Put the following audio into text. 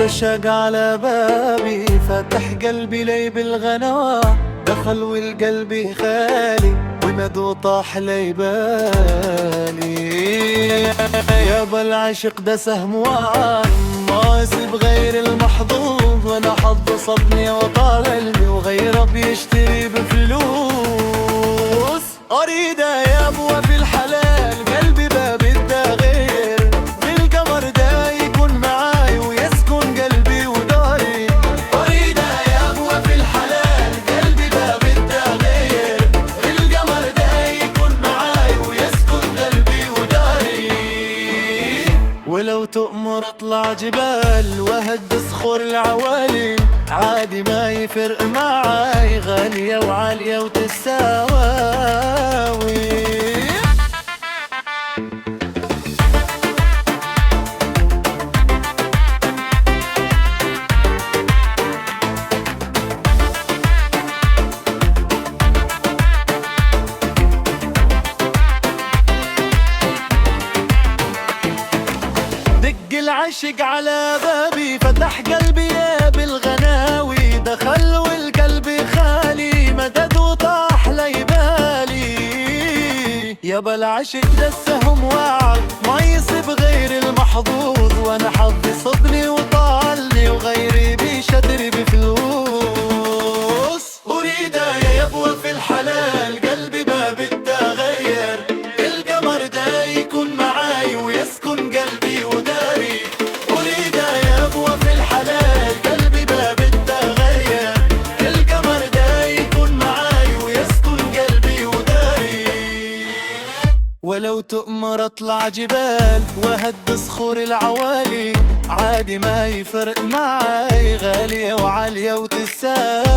رشق على بابي، فتح قلبي لي بالغنوة، دخل والقلب خالي ومدو طاح لي بالي. يابا العشق ده سهم وعد ما يسيب غير المحظوظ، وانا حظ صبني وطال قلبي وغيره بيشتري بفلوس. اريد يا ابوه في الحلال قلبي باب الدغير، بالقمر ده يكون معاي ويسكن قلبي وداري. اريد يا ابوه في الحلال قلبي باب الدغير، بالقمر ده يكون معاي ويسكن قلبي وداري. ولو تؤمر اطلع جبال وهد صخور العوالي، عادي ما يفرق معاي، غالية وعالية وتساوي. دق العشق على بابي، فتح قلبي يا بالغناوي، دخل والقلب خالي مدد وطاح لي بالي. يابا العشق ده السهم وعد ما يصيب غير المحظوظ، وانا حظي صدني وطالني وغيري بيشتري بفلوس. اريد يا يبوه في الحلال قلبي باب التغير، القمر ده يكون معاي ويسكن قلبي وداري. اريد يا يبوه في الحلال قلبي باب التغير، القمر ده يكون معاي ويسكن قلبي وداري. ولو تؤمر اطلع جبال وهد صخور العوالي، عادي ما يفرق معاي، غالية وعالية وتساوى.